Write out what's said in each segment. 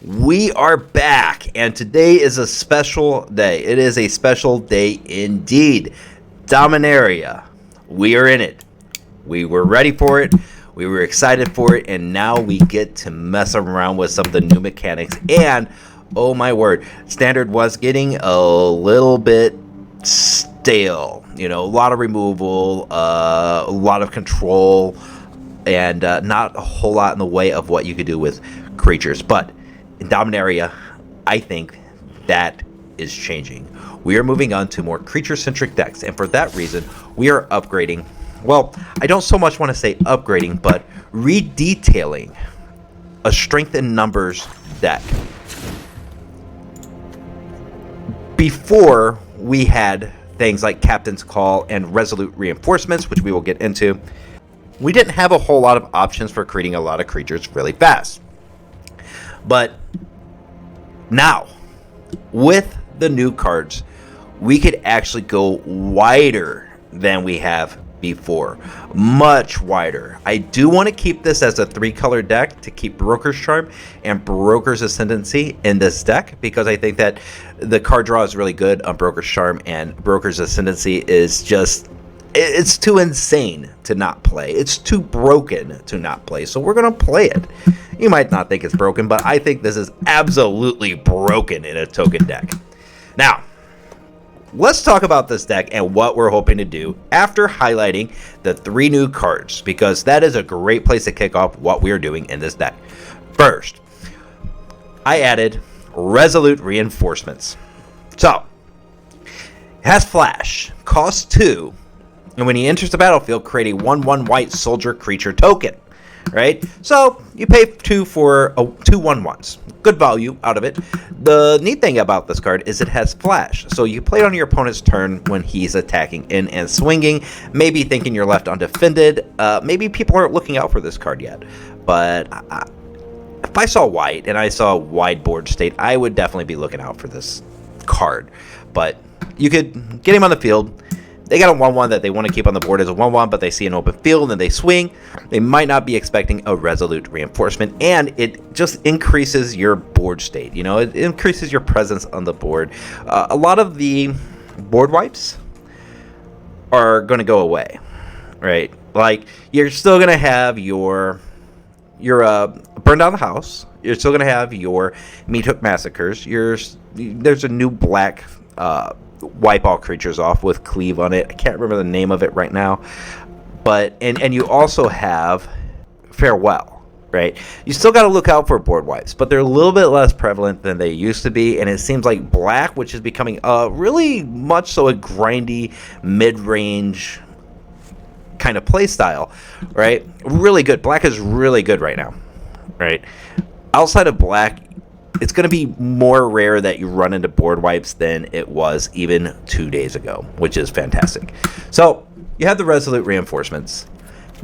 We are back, and today is a special day. It is a special day indeed. Dominaria. We are in it. We were ready for it. We were excited for it, and now we get to mess around with some of the new mechanics. And, oh my word, Standard was getting a little bit stale. You know, a lot of removal, a lot of control, and not a whole lot in the way of what you could do with creatures. But in Dominaria, I think that is changing. We are moving on to more creature-centric decks, and for that reason, we are upgrading. Well, I don't so much want to say upgrading, but redetailing a strength in numbers deck. Before, we had things like Captain's Call and Resolute Reinforcements, which we will get into. We didn't have a whole lot of options for creating a lot of creatures really fast. But now, with the new cards, we could actually go wider than we have before. Much wider. I do want to keep this as a 3-color deck to keep Brokers Charm and Brokers Ascendancy in this deck, because I think that the card draw is really good on Brokers Charm, and Brokers Ascendancy is just... it's too insane to not play. It's too broken to not play. So we're going to play it. You might not think it's broken, but I think this is absolutely broken in a token deck. Now, let's talk about this deck and what we're hoping to do after highlighting the 3 new cards, because that is a great place to kick off what we are doing in this deck. First, I added Resolute Reinforcements. So, it has Flash, costs 2, and when he enters the battlefield, create a 1/1 white soldier creature token. Right? So, you pay 2 for 2 1/1s. Good value out of it. The neat thing about this card is it has Flash. So, you play it on your opponent's turn when he's attacking in and swinging. Maybe thinking you're left undefended. Maybe people aren't looking out for this card yet. But if I saw white and I saw wide board state, I would definitely be looking out for this card. But you could get him on the field. They got a 1/1 that they want to keep on the board as a 1/1, but they see an open field and they swing. They might not be expecting a Resolute Reinforcement, and it just increases your board state. You know, it increases your presence on the board. A lot of the board wipes are going to go away, right? Like, you're still going to have your Burn Down the House. You're still going to have your Meat Hook Massacres. There's a new black... wipe all creatures off with cleave on it. I can't remember the name of it right now, but and you also have Farewell, right? You still got to look out for board wipes, but they're a little bit less prevalent than they used to be, and it seems like black, which is becoming really much so a grindy mid-range kind of play style, right? Really good. Black is really good right now, right? Outside of black, it's going to be more rare that you run into board wipes than it was even 2 days ago, which is fantastic. So, you have the Resolute Reinforcements.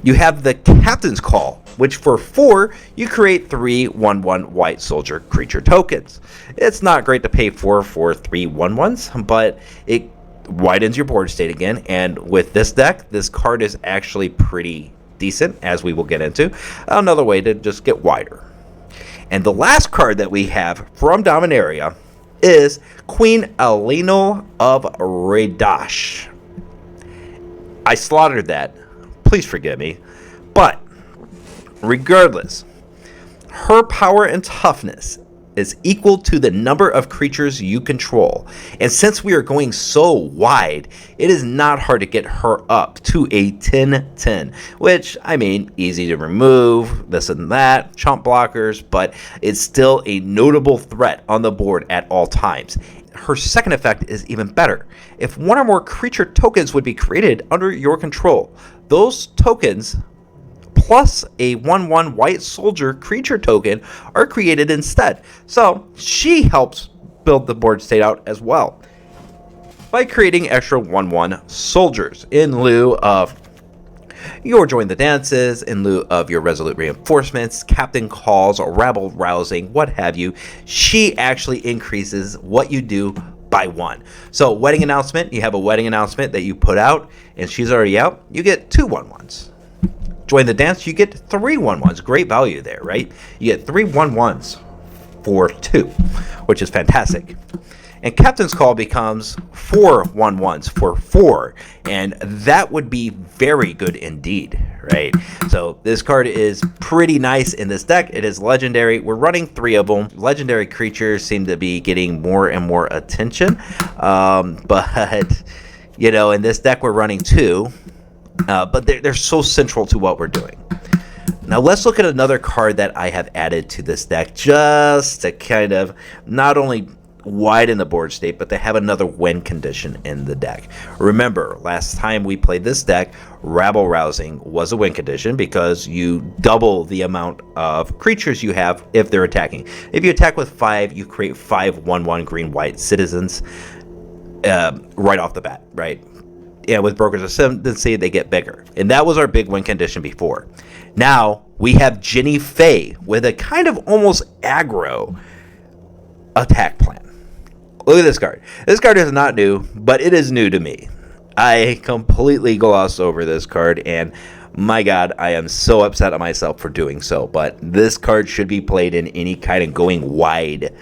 You have the Captain's Call, which for 4, you create 3 1/1 white soldier creature tokens. It's not great to pay 4 for 3 1/1s, but it widens your board state again, and with this deck, this card is actually pretty decent, as we will get into. Another way to just get wider. And the last card that we have from Dominaria is Queen Eleno of Radash. I slaughtered that. Please forgive me. But, regardless, her power and toughness is equal to the number of creatures you control. And since we are going so wide, it is not hard to get her up to a 10/10, which, I mean, easy to remove, this and that, chump blockers, but it's still a notable threat on the board at all times. Her second effect is even better. If one or more creature tokens would be created under your control, those tokens plus a 1/1 white soldier creature token are created instead. So she helps build the board state out as well by creating extra 1/1 soldiers in lieu of your Join the Dances, in lieu of your Resolute Reinforcements, Captain Calls, or Rabble Rousing, what have you. She actually increases what you do by 1. So wedding announcement, you have a wedding announcement that you put out and she's already out, you get 2 1/1s. Join the Dance, you get 3 1/1s. Great value there, right? You get 3 1/1s for 2, which is fantastic. And Captain's Call becomes 4 1/1s for 4, and that would be very good indeed, right? So this card is pretty nice in this deck. It is legendary. We're running 3 of them. Legendary creatures seem to be getting more and more attention, but you know, in this deck we're running 2, but they're so central to what we're doing. Now let's look at another card that I have added to this deck just to kind of not only widen the board state, but they have another win condition in the deck. Remember, last time we played this deck, Rabble Rousing was a win condition because you double the amount of creatures you have if they're attacking. If you attack with 5, you create 5 1/1 green-white citizens right off the bat, right? Yeah, with Brokers Ascendancy, they get bigger. And that was our big win condition before. Now, we have Jinnie Faye with a kind of almost aggro attack plan. Look at this card. This card is not new, but it is new to me. I completely glossed over this card, and my god, I am so upset at myself for doing so. But this card should be played in any kind of going wide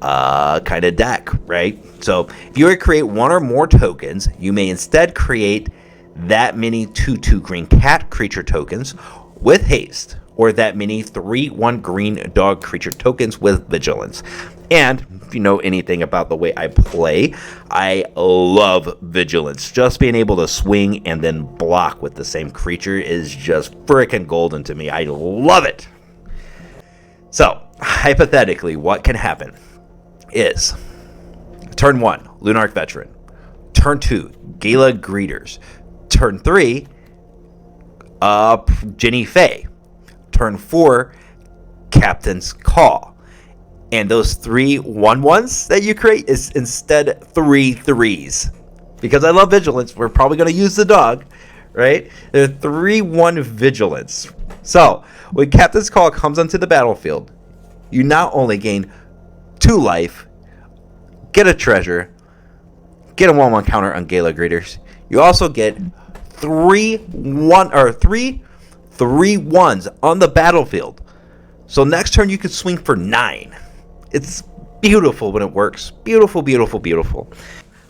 kind of deck, right? So if you were to create 1 or more tokens, you may instead create that many 2/2 green cat creature tokens with haste, or that many 3/1 green dog creature tokens with vigilance. And if you know anything about the way I play, I love vigilance. Just being able to swing and then block with the same creature is just frickin' golden to me. I love it. So, hypothetically, what can happen is turn 1, Lunarch Veteran. Turn 2, Gala Greeters. Turn 3, Jinnie Faye. Turn 4, Captain's Call. And those 3 1/1s that you create is instead 3 3s. Because I love vigilance, we're probably going to use the dog, right? They're 3/1 vigilance. So, when Captain's Call comes onto the battlefield, you not only gain 2 life, get a treasure, get a 1/1 counter on Gala Greeters. You also get 3 3/1s on the battlefield. So next turn you could swing for 9. It's beautiful when it works. Beautiful, beautiful, beautiful.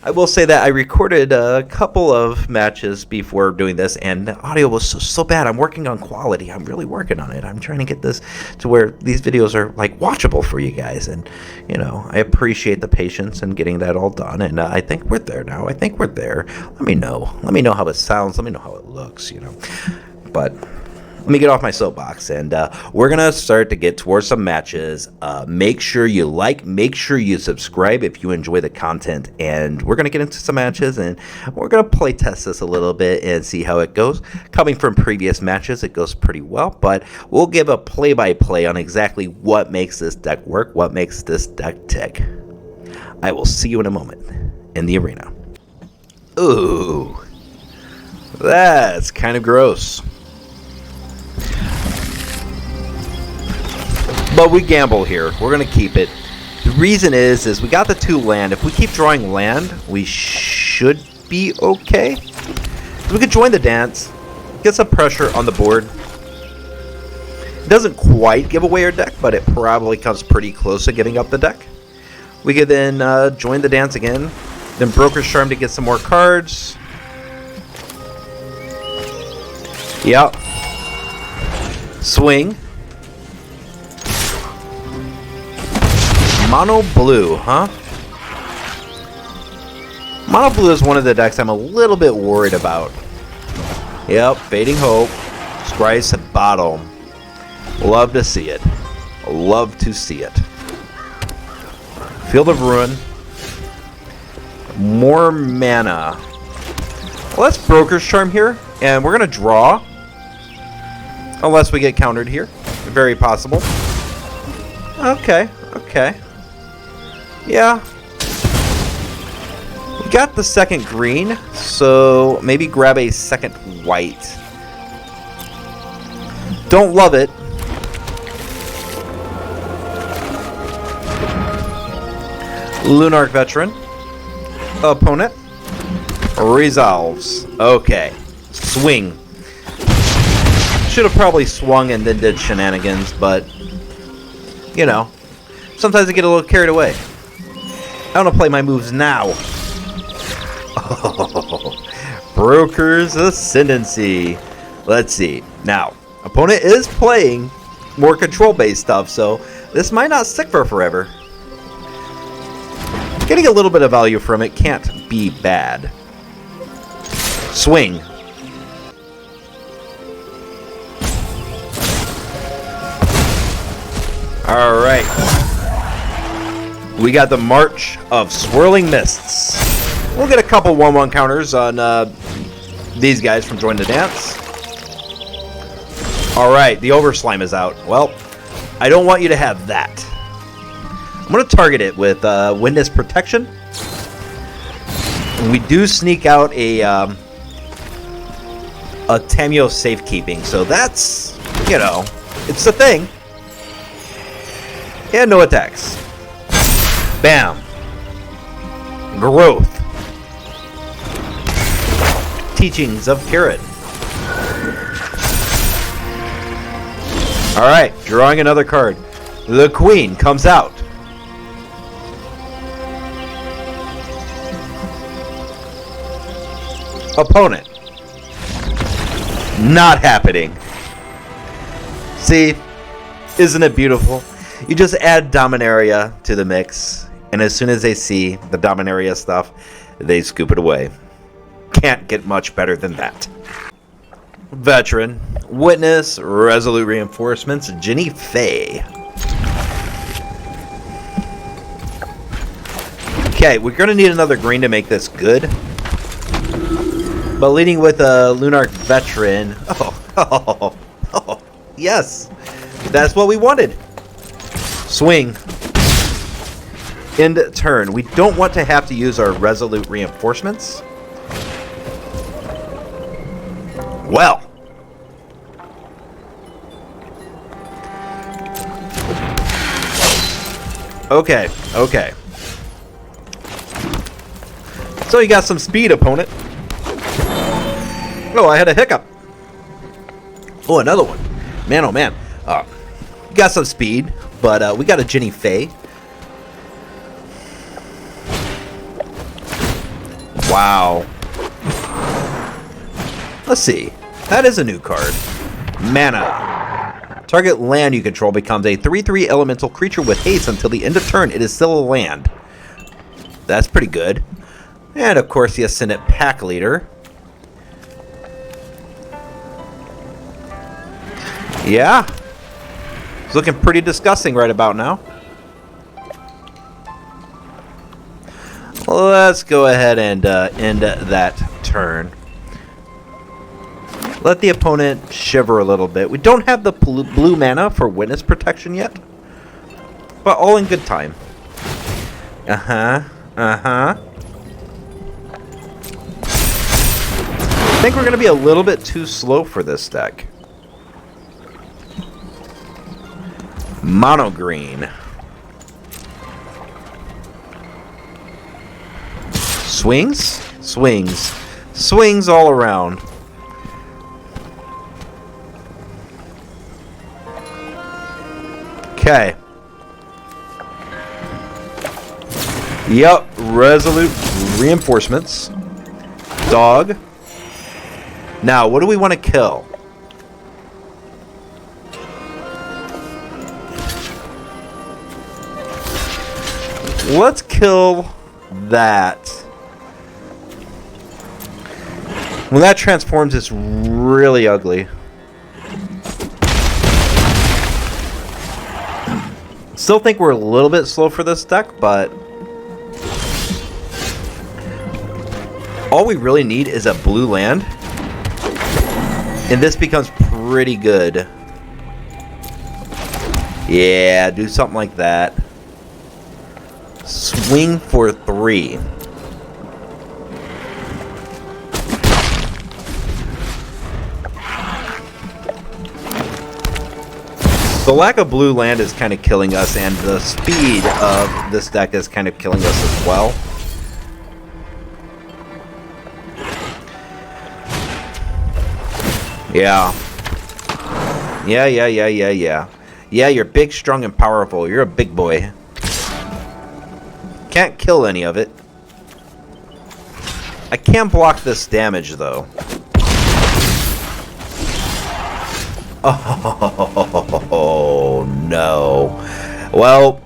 I will say that I recorded a couple of matches before doing this, and the audio was so bad. I'm working on quality. I'm really working on it. I'm trying to get this to where these videos are like watchable for you guys, and you know, I appreciate the patience in getting that all done. And I think we're there now. I think we're there. Let me know. Let me know how it sounds. Let me know how it looks. You know, but. Let me get off my soapbox, and we're going to start to get towards some matches. Make sure you like, make sure you subscribe if you enjoy the content, and we're going to get into some matches, and we're going to play test this a little bit and see how it goes. Coming from previous matches, it goes pretty well, but we'll give a play-by-play on exactly what makes this deck work, what makes this deck tick. I will see you in a moment in the arena. Ooh, that's kind of gross. But we gamble here. We're going to keep it. The reason is we got the 2 land. If we keep drawing land, we should be okay. We could join the dance, get some pressure on the board. It doesn't quite give away our deck, but it probably comes pretty close to giving up the deck. We could then join the dance again. Then Broker's Charm to get some more cards. Yep. Swing. Mono Blue, huh? Mono Blue is one of the decks I'm a little bit worried about. Yep, Fading Hope. Scry's bottom. Love to see it. Love to see it. Field of Ruin. More mana. Well, let's Broker's Charm here, and we're going to draw. Unless we get countered here. Very possible. Okay, okay. Yeah. We got the second green, so maybe grab a second white. Don't love it. Lunarch Veteran. Opponent. Resolves. Okay. Swing. Should have probably swung and then did shenanigans, but, you know. Sometimes I get a little carried away. I want to play my moves now. Oh, Brokers Ascendancy. Let's see. Now, opponent is playing more control-based stuff, so this might not stick for forever. Getting a little bit of value from it can't be bad. Swing. Alright. We got the March of Swirling Mists. We'll get a couple 1-1 counters on these guys from Join the Dance. Alright, the Overslime is out. Well, I don't want you to have that. I'm going to target it with Witness Protection. We do sneak out a Tamio Safekeeping, so that's, you know, it's the thing. And no attacks. Bam. Growth. Teachings of Kirin. Alright, drawing another card. The Queen comes out. Opponent. Not happening. See? Isn't it beautiful? You just add Dominaria to the mix, and as soon as they see the Dominaria stuff, they scoop it away. Can't get much better than that. Veteran, Witness, Resolute Reinforcements, Jinnie, Faye. Okay, we're going to need another green to make this good. But leading with a Lunarch Veteran. Oh, yes. That's what we wanted. Swing. End turn. We don't want to have to use our Resolute Reinforcements. Well. Okay. So you got some speed, opponent. Oh, I had a hiccup. Oh, another one. Man, oh man. Got some speed, but we got a Jinnie Faye. Wow. Let's see. That is a new card. Mana. Target land you control becomes a 3/3 elemental creature with haste until the end of turn. It is still a land. That's pretty good. And of course the Ascendant Pack Leader. Yeah. It's looking pretty disgusting right about now. Let's go ahead and end that turn. Let the opponent shiver a little bit. We don't have the blue mana for Witness Protection yet. But all in good time. I think we're going to be a little bit too slow for this deck. Mono green. Swings all around. Okay. Yep, Resolute Reinforcements. Dog. Now, what do we want to kill? Let's kill that. When that transforms, it's really ugly. Still think we're a little bit slow for this deck, but all we really need is a blue land, and this becomes pretty good. Yeah, do something like that. Swing for 3. The lack of blue land is kind of killing us, and the speed of this deck is kind of killing us as well. Yeah. Yeah, you're big, strong, and powerful. You're a big boy. Can't kill any of it. I can block this damage, though. Oh, no. Well,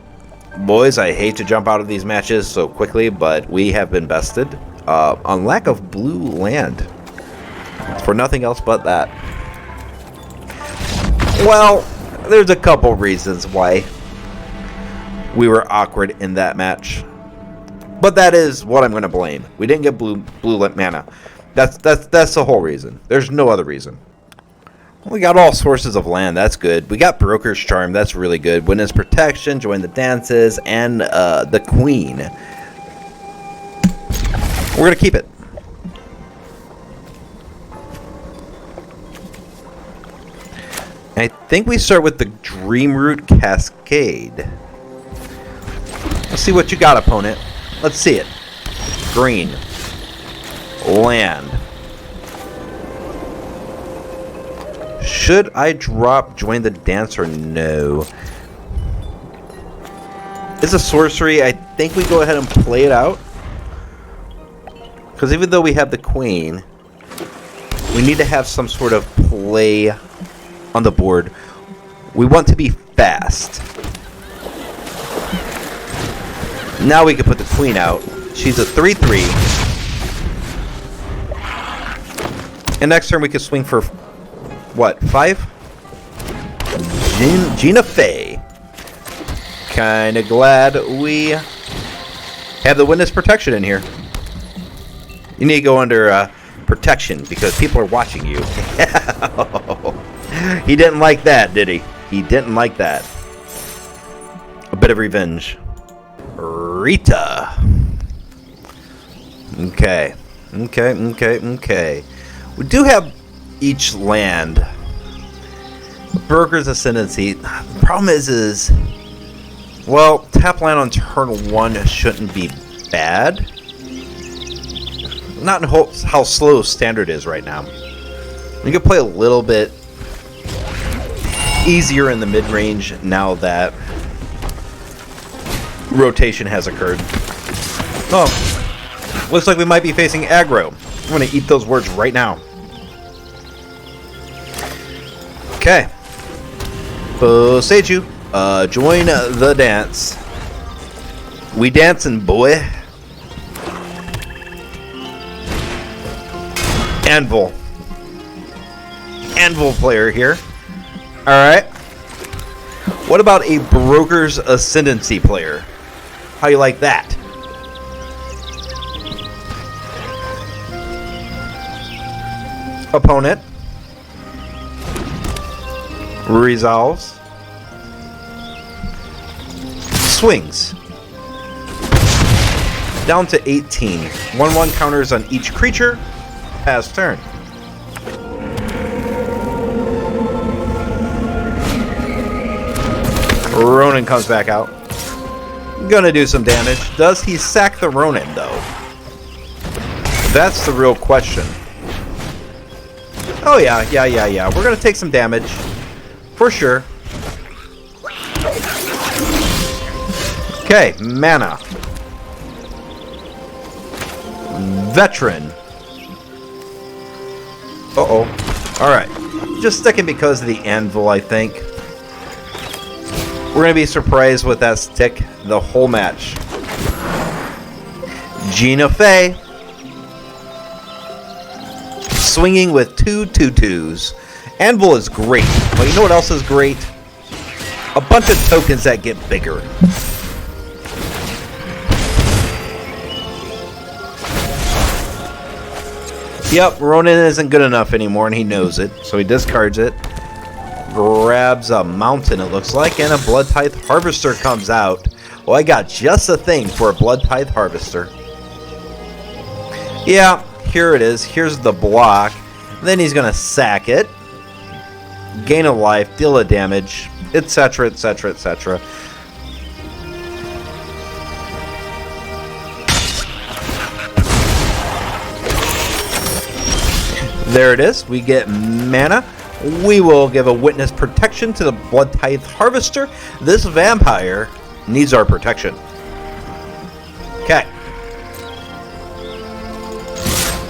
boys, I hate to jump out of these matches so quickly, but we have been bested on lack of blue land. For nothing else but that. Well, there's a couple reasons why we were awkward in that match. But that is what I'm going to blame. We didn't get blue mana. That's the whole reason. There's no other reason. We got all sources of land. That's good. We got Broker's Charm. That's really good. Witness Protection, Join the Dances, and the Queen. We're going to keep it. I think we start with the Dreamroot Cascade. Let's see what you got, opponent. Let's see it. Green. Land. Should I drop Join the Dance or no? It's a sorcery. I think we go ahead and play it out. Because even though we have the Queen, we need to have some sort of play on the board. We want to be fast. Now we can put the Queen out. She's a 3/3. And next turn we can swing for what, 5? Gina Faye. Kinda glad we have the Witness Protection in here. You need to go under protection because people are watching you. He didn't like that, did he? He didn't like that. A bit of revenge. Rita. Okay. We do have each land. Brokers Ascendancy. The problem is, well, tap land on turn 1 shouldn't be bad. Not how slow Standard is right now. You can play a little bit easier in the mid-range now that rotation has occurred. Oh, looks like we might be facing aggro. I'm going to eat those words right now. Okay. Boseiju, join the dance. We dancing, boy. Anvil player here. Alright. What about a Brokers Ascendancy player? How you like that? Opponent resolves, swings down to 18. 1/1 counters on each creature. Pass turn. Ronin comes back out. Gonna do some damage. Does he sack the Ronin, though? That's the real question. Oh, yeah. We're gonna take some damage. For sure. Okay, mana. Veteran. Uh-oh. Alright. Just sticking because of the anvil, I think. We're going to be surprised with that stick the whole match. Gina Faye. Swinging with 2/2/2s. Anvil is great. But you know what else is great? A bunch of tokens that get bigger. Yep, Ronin isn't good enough anymore, and he knows it. So he discards it. Grabs a mountain, it looks like, and a Blood Tithe Harvester comes out. Well, I got just a thing for a Blood Tithe Harvester. Yeah, here it is. Here's the block. Then he's going to sack it. Gain a life, deal a damage, etc., etc., etc. There it is. We get mana. We will give a Witness Protection to the Blood Tithe Harvester. This vampire needs our protection. Okay.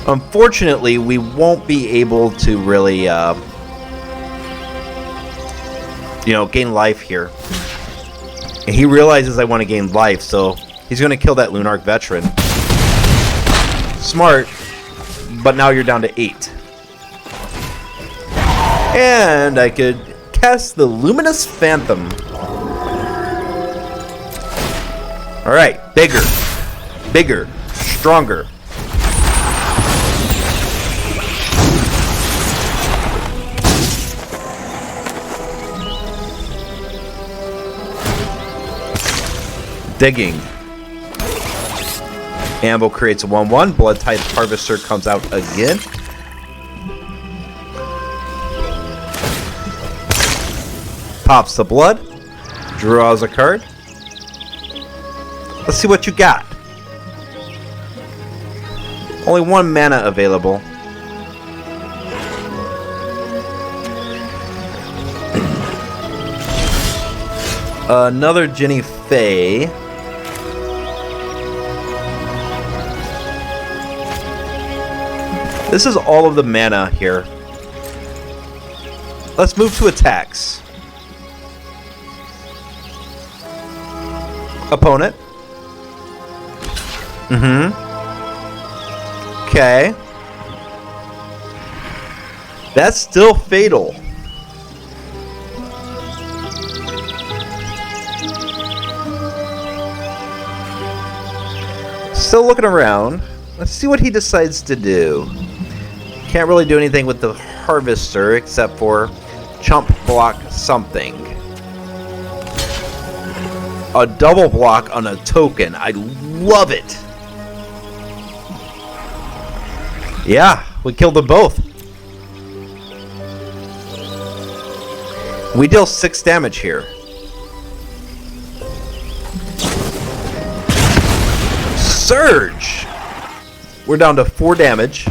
Unfortunately, we won't be able to really, gain life here. And he realizes I want to gain life, so he's going to kill that Lunarch Veteran. Smart, but now you're down to 8. And I could cast the Luminous Phantom. Alright, bigger, stronger. Digging. Anvil creates a 1/1. Blood Tithe Harvester comes out again. Pops the blood. Draws a card. Let's see what you got. Only 1 mana available. Another Jinnie Faye. This is all of the mana here. Let's move to attacks. Opponent. Okay. That's still fatal. Still looking around. Let's see what he decides to do. Can't really do anything with the Harvester except for chump block something. A double block on a token. I love it. Yeah, we killed them both. We deal 6 damage here. Surge! We're down to 4 damage.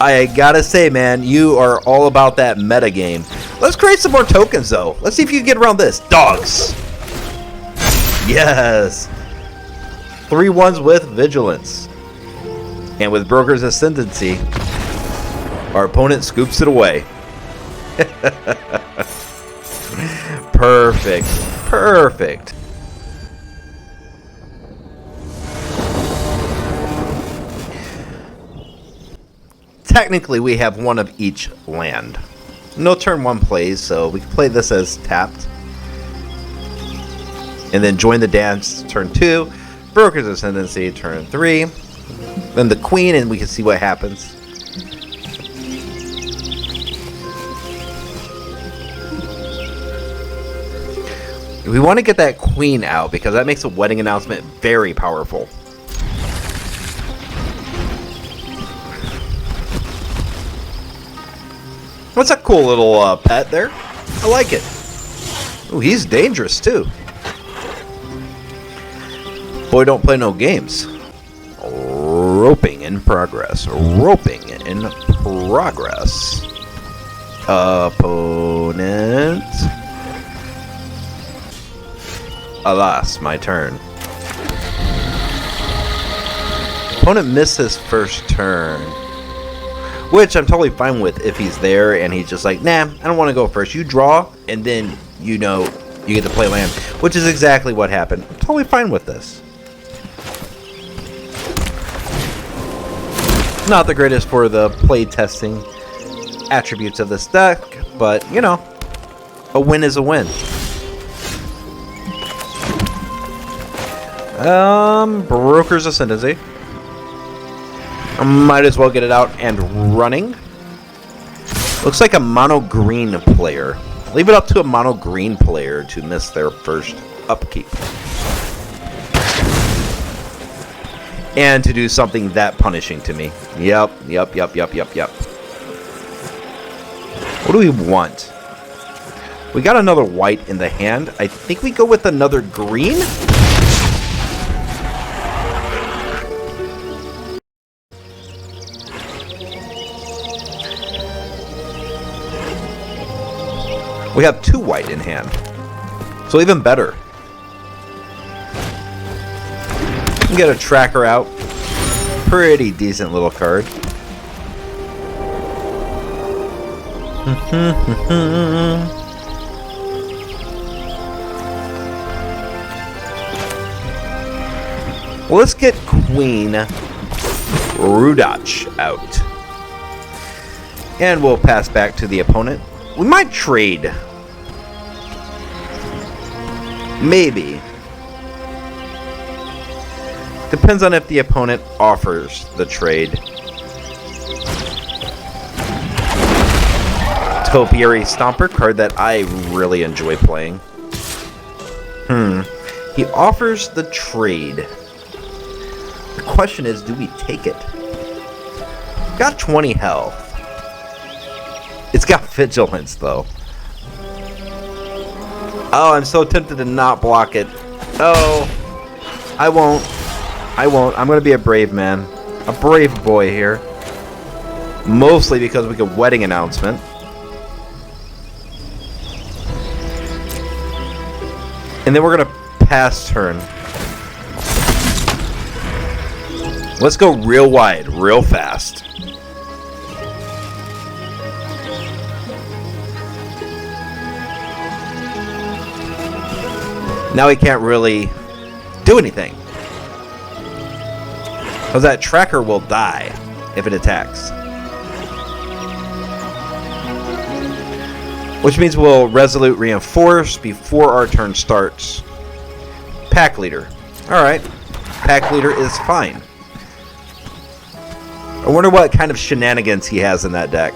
I gotta say, man, you are all about that meta game. Let's create some more tokens, though. Let's see if you can get around this. Dogs! Yes! 3 1s with Vigilance. And with Brokers Ascendancy, our opponent scoops it away. Perfect. Perfect. Technically, we have 1 of each land. No turn 1 plays, so we can play this as tapped. And then join the dance turn 2. Brokers Ascendancy turn 3. Then the Queen, and we can see what happens. We want to get that Queen out because that makes a wedding announcement very powerful. What's a cool little pet there? I like it. Ooh, he's dangerous too. Boy, don't play no games. Roping in progress. Roping in progress. Opponent. Alas, my turn. Opponent missed his first turn. Which I'm totally fine with if he's there and he's just like, nah, I don't want to go first. You draw, and then, you get to play land. Which is exactly what happened. I'm totally fine with this. Not the greatest for the play testing attributes of this deck, but, a win is a win. Brokers Ascendancy. I might as well get it out and running. Looks like a mono green player. Leave it up to a mono green player to miss their first upkeep. And to do something that punishing to me. Yep. What do we want? We got another white in the hand. I think we go with another green. We have 2 white in hand. So even better. Get a tracker out. Pretty decent little card. Well, let's get Queen Rudach out. And we'll pass back to the opponent. We might trade. Maybe. Depends on if the opponent offers the trade. Topiary Stomper, card that I really enjoy playing. He offers the trade. The question is, do we take it? Got 20 health. It's got Vigilance, though. Oh, I'm so tempted to not block it. Oh, I won't. I'm going to be a brave man. A brave boy here. Mostly because we get Wedding Announcement. And then we're going to pass turn. Let's go real wide, real fast. Now he can't really do anything. Because that tracker will die if it attacks. Which means we'll Resolute Reinforce before our turn starts. Pack Leader. Alright. Pack Leader is fine. I wonder what kind of shenanigans he has in that deck.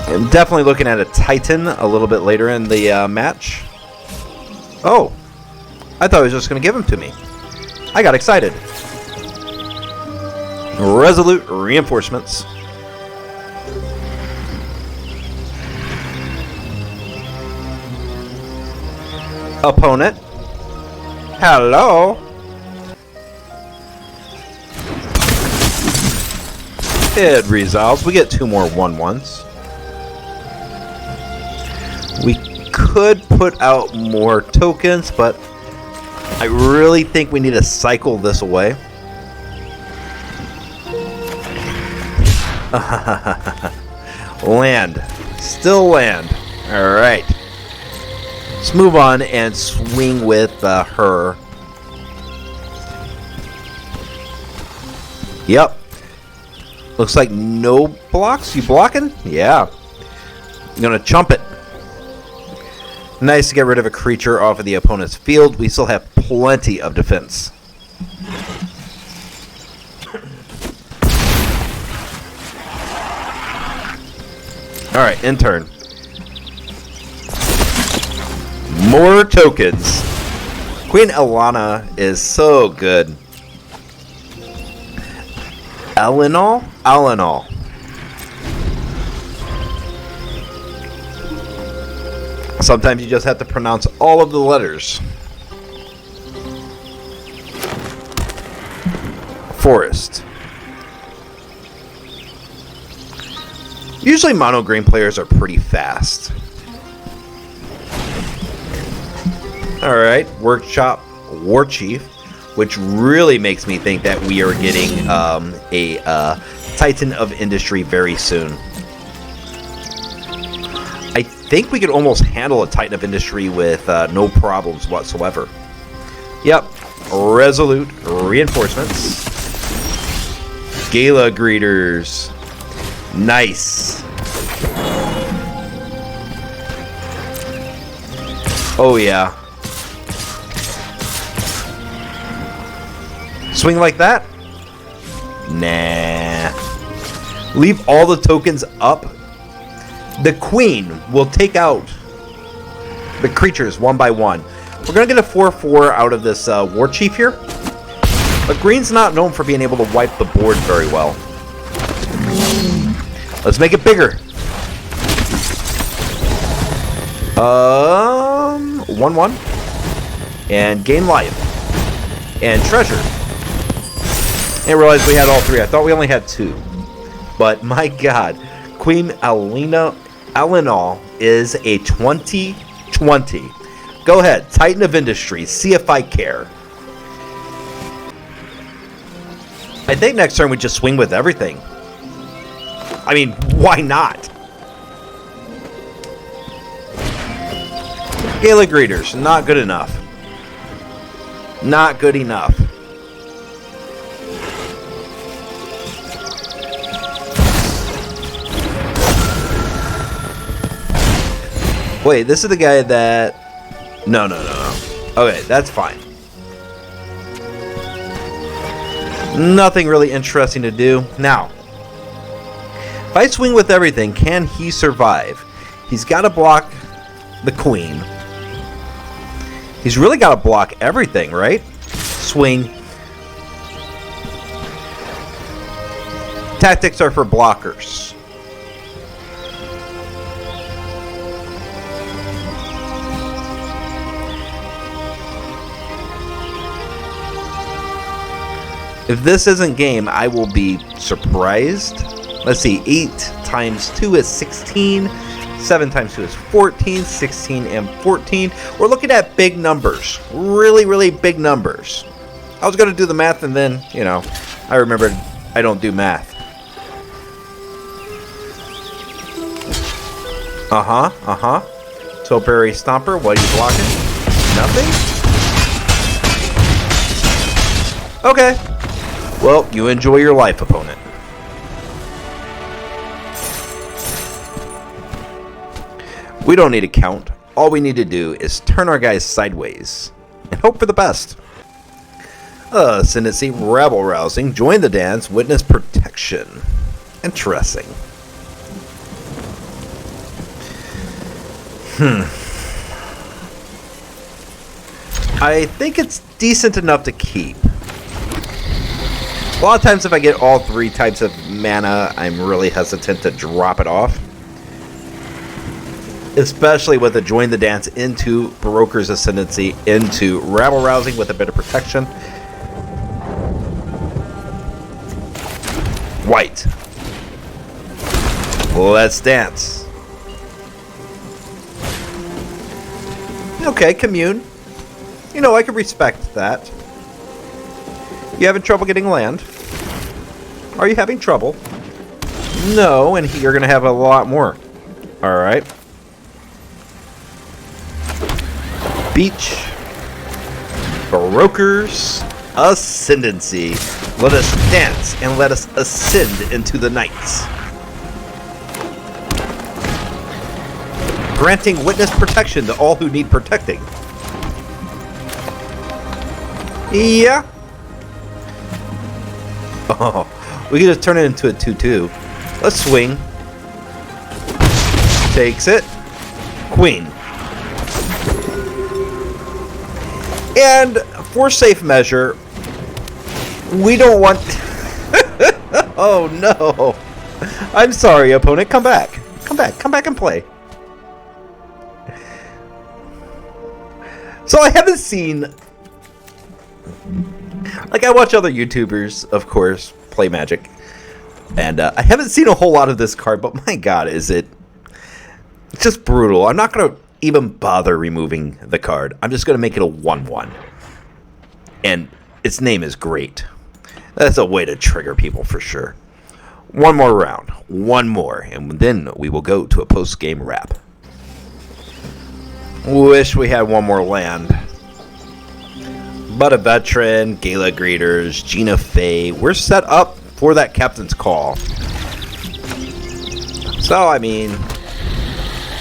I'm definitely looking at a Titan a little bit later in the match. Oh. I thought he was just going to give him to me. I got excited. Resolute Reinforcements. Opponent. Hello. It resolves. We get 2 more 1/1s. We could put out more tokens, but I really think we need to cycle this away. Land. Still land. Alright. Let's move on and swing with her. Yep. Looks like no blocks. You blocking? Yeah. I'm gonna chump it. Nice to get rid of a creature off of the opponent's field. We still have plenty of defense. Alright, in turn. More tokens. Queen Alana is so good. Alenal? Alenal. Sometimes you just have to pronounce all of the letters. Forest. Usually mono green players are pretty fast. Alright, Workshop War Chief, which really makes me think that we are getting a Titan of Industry very soon. I think we could almost handle a Titan of Industry with no problems whatsoever. Yep, Resolute Reinforcements. Gala Greeters. Nice. Oh yeah. Swing like that? Nah. Leave all the tokens up. The queen will take out the creatures one by one. We're going to get a 4/4 out of this War Chief here. But green's not known for being able to wipe the board very well. Let's make it bigger. 1/1. And gain life. And treasure. I realized we had all 3. I thought we only had 2. But my god. Queen Alenal is a 20/20. Go ahead. Titan of Industry. See if I care. I think next turn we just swing with everything. I mean, why not? Gala Greeters, not good enough. Not good enough. Wait, this is the guy that... No. Okay, that's fine. Nothing really interesting to do. Now, if I swing with everything, can he survive? He's got to block the queen. He's really got to block everything, right? Swing. Tactics are for blockers. If this isn't game, I will be surprised. Let's see, 8 times 2 is 16. 7 times 2 is 14. 16 and 14. We're looking at big numbers. Really, really big numbers. I was going to do the math and then, you know, I remembered I don't do math. Topiary Stomper, what are you blocking? Nothing? Okay. Well, you enjoy your life, opponent. We don't need to count. All we need to do is turn our guys sideways and hope for the best. Ascendancy, Rabble Rousing, join the dance, witness protection. Interesting. I think it's decent enough to keep. A lot of times if I get all 3 types of mana, I'm really hesitant to drop it off. Especially with the Join the Dance into Brokers Ascendancy into Rabble Rousing with a bit of protection. White. Let's dance. Okay, commune. You know, I can respect that. You having trouble getting land? Are you having trouble? No, and you're going to have a lot more. Alright. Beach. Brokers Ascendancy. Let us dance and let us ascend into the nights. Granting witness protection to all who need protecting. Yeah. Oh, we can just turn it into a 2-2. Let's swing. Takes it. Queen. And for safe measure, we don't want... Oh, no. I'm sorry, opponent. Come back. Come back. Come back and play. So I haven't seen... Like, I watch other YouTubers, of course, play Magic. And I haven't seen a whole lot of this card, but my god, is it... It's just brutal. I'm not going to even bother removing the card. I'm just going to make it a 1/1. And its name is great. That's a way to trigger people for sure. One more round. One more. And then we will go to a post-game wrap. Wish we had one more land. But a veteran, Gala Greeters, Jinnie, Faye. We're set up for that captain's call. So, I mean,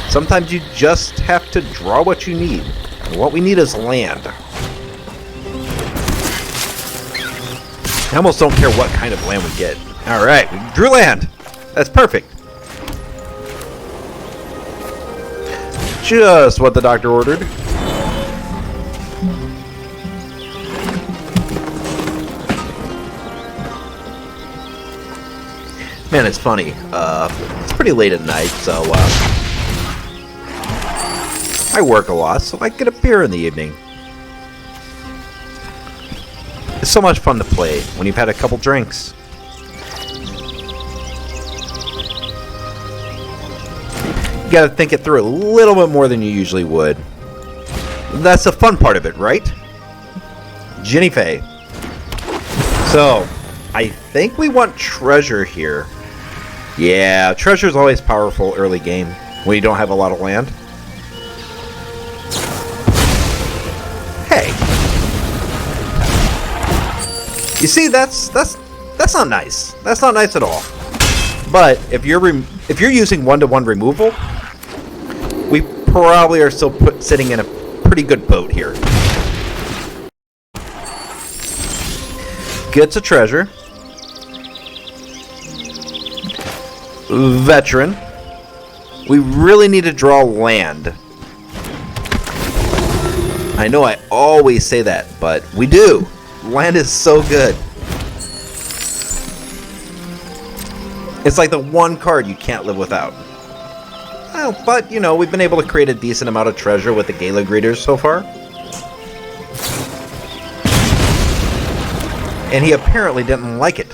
sometimes you just have to draw what you need. And what we need is land. I almost don't care what kind of land we get. Alright, we drew land. That's perfect. Just what the doctor ordered. Man, it's funny. It's pretty late at night, so I work a lot, so I get a beer in the evening. It's so much fun to play when you've had a couple drinks. You gotta think it through a little bit more than you usually would. That's the fun part of it, right? Jinnie Faye. So, I think we want treasure here. Yeah, treasure's always powerful early game when you don't have a lot of land. Hey. You see, that's not nice. That's not nice at all. But if you're using 1-to-1 removal, we probably are still sitting in a pretty good boat here. Gets a treasure. Veteran. We really need to draw land. I know I always say that, but we do. Land is so good. It's like the one card you can't live without. Well, but, you know, we've been able to create a decent amount of treasure with the Gala Greeters so far. And he apparently didn't like it.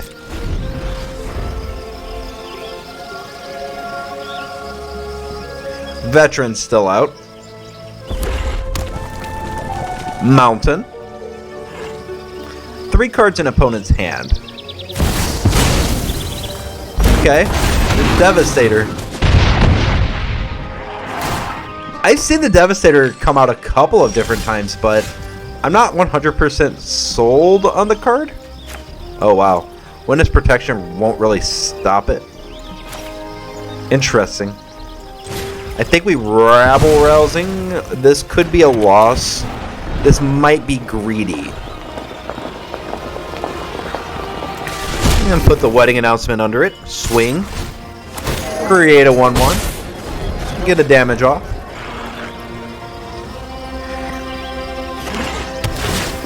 Veteran's still out. Mountain. 3 cards in opponent's hand. Okay. The Devastator. I've seen the Devastator come out a couple of different times, but I'm not 100% sold on the card. Oh, wow. Witness Protection won't really stop it. Interesting. I think we Rabble Rousing. This could be a loss. This might be greedy. I'm going to put the wedding announcement under it. Swing. Create a 1-1. Get a damage off.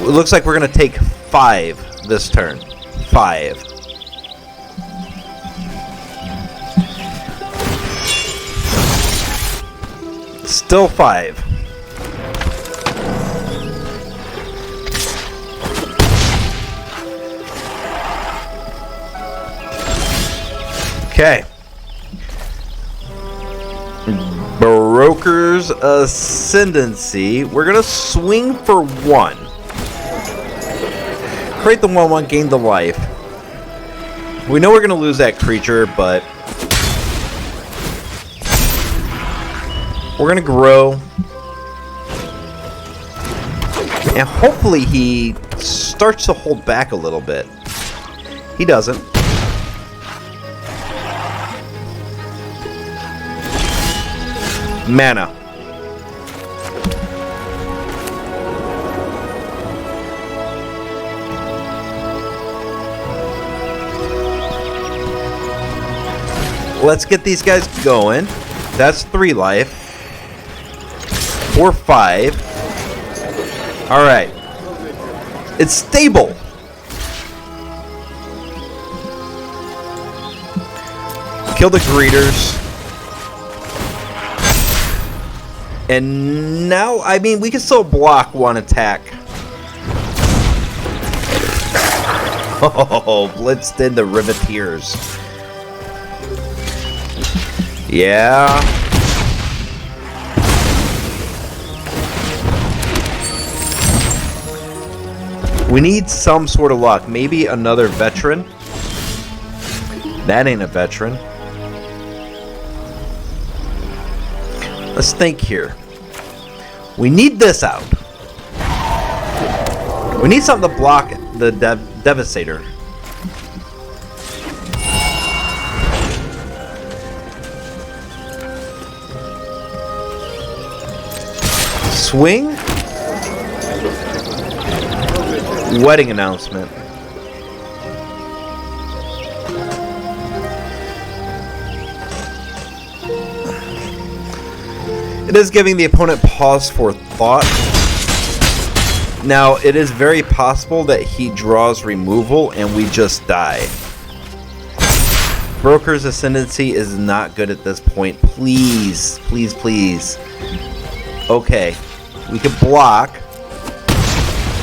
It looks like we're going to take 5 this turn. 5. Still 5. Okay. Brokers Ascendancy. We're going to swing for 1. Create the 1-1, gain the life. We know we're going to lose that creature, but we're going to grow. And hopefully he starts to hold back a little bit. He doesn't. Mana. Let's get these guys going. That's 3 life. 4, 5. Alright. It's stable. Kill the greeters. And now, I mean, we can still block 1 attack. Oh, blitzed in the Riveteers. Yeah. We need some sort of luck. Maybe another veteran. That ain't a veteran. Let's think here. We need this out. We need something to block the Devastator. Swing. Wedding announcement. It is giving the opponent pause for thought. Now, it is very possible that he draws removal and we just die. Brokers Ascendancy is not good at this point. Please, please, please. Okay. We can block.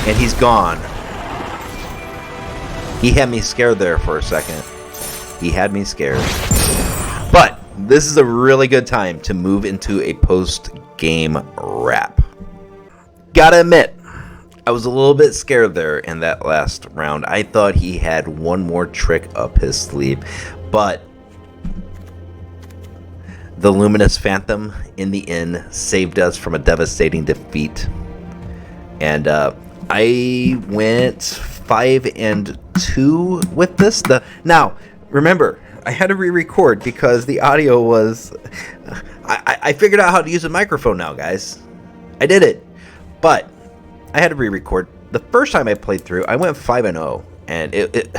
And he's gone. He had me scared there for a second. He had me scared. But this is a really good time to move into a post-game wrap. Gotta admit, I was a little bit scared there in that last round. I thought he had one more trick up his sleeve, but the Luminous Phantom in the end saved us from a devastating defeat. And I went 5-2 with this. Now, remember, I had to re-record because the audio was... I figured out how to use a microphone now, guys. I did it. But I had to re-record. The first time I played through, I went 5-0. And it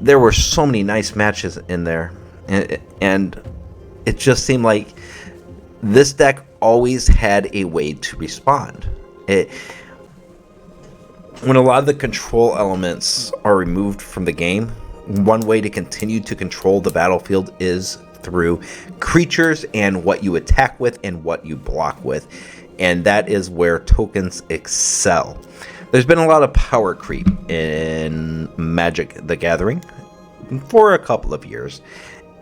there were so many nice matches in there. And it just seemed like this deck always had a way to respond. When a lot of the control elements are removed from the game, one way to continue to control the battlefield is through creatures and what you attack with and what you block with. And that is where tokens excel. There's been a lot of power creep in Magic the Gathering for a couple of years.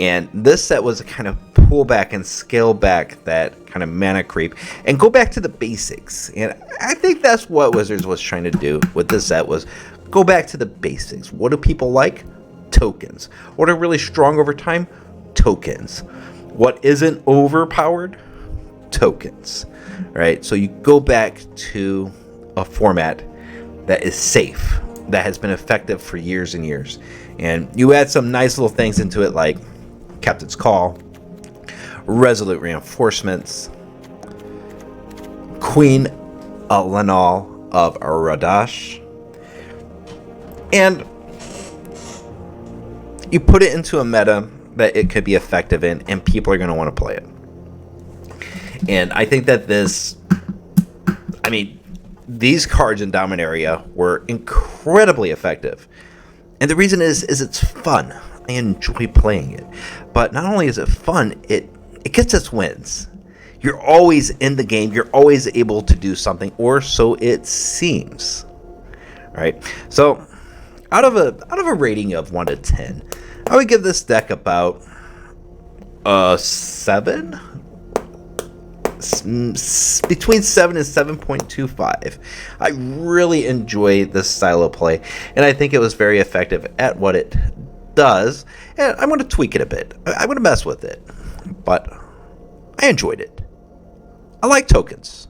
And this set was a kind of pull back and scale back that kind of mana creep and go back to the basics. And I think that's what Wizards was trying to do with this set, was go back to the basics. What do people like? Tokens. What are really strong over time? Tokens. What isn't overpowered? Tokens. Right? So you go back to a format that is safe, that has been effective for years and years. And you add some nice little things into it like Captain's Call, Resolute Reinforcements, Queen Lenal of Radash, and you put it into a meta that it could be effective in, and people are going to want to play it. And I think that these cards in Dominaria were incredibly effective. And the reason is it's fun. I enjoy playing it. But not only is it fun, it gets us wins. You're always in the game. You're always able to do something, or so it seems. Right? So, out of a rating of 1 to 10, I would give this deck about 7. Between 7 and 7.25. I really enjoy this style of play, and I think it was very effective at what it does, and I'm going to tweak it a bit. I'm going to mess with it, but I enjoyed it. I like tokens.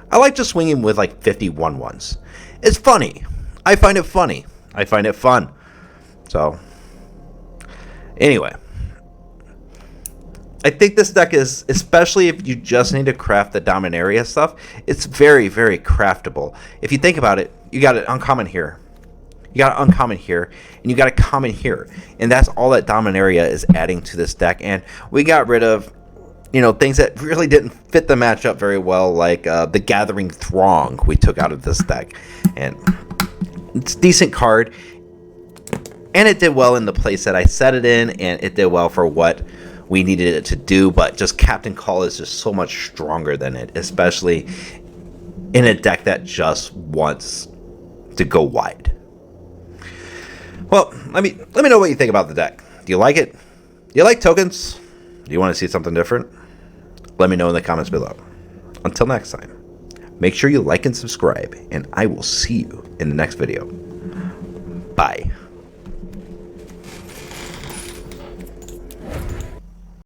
I like just swinging with like 51 ones. It's funny. I find it funny. I find it fun. So, anyway, I think this deck is, especially if you just need to craft the Dominaria stuff, it's very, very craftable. If you think about it, you got an uncommon here. You got an uncommon here, and you got a common here. And that's all that Dominaria is adding to this deck. And we got rid of, things that really didn't fit the matchup very well, like the Gathering Throng we took out of this deck. And it's a decent card. And it did well in the playset I set it in, and it did well for what we needed it to do, but just Captain Call is just so much stronger than it, especially in a deck that just wants to go wide. Well, let me know what you think about the deck. Do you like it? Do you like tokens? Do you want to see something different? Let me know in the comments below. Until next time, make sure you like and subscribe, and I will see you in the next video. Bye.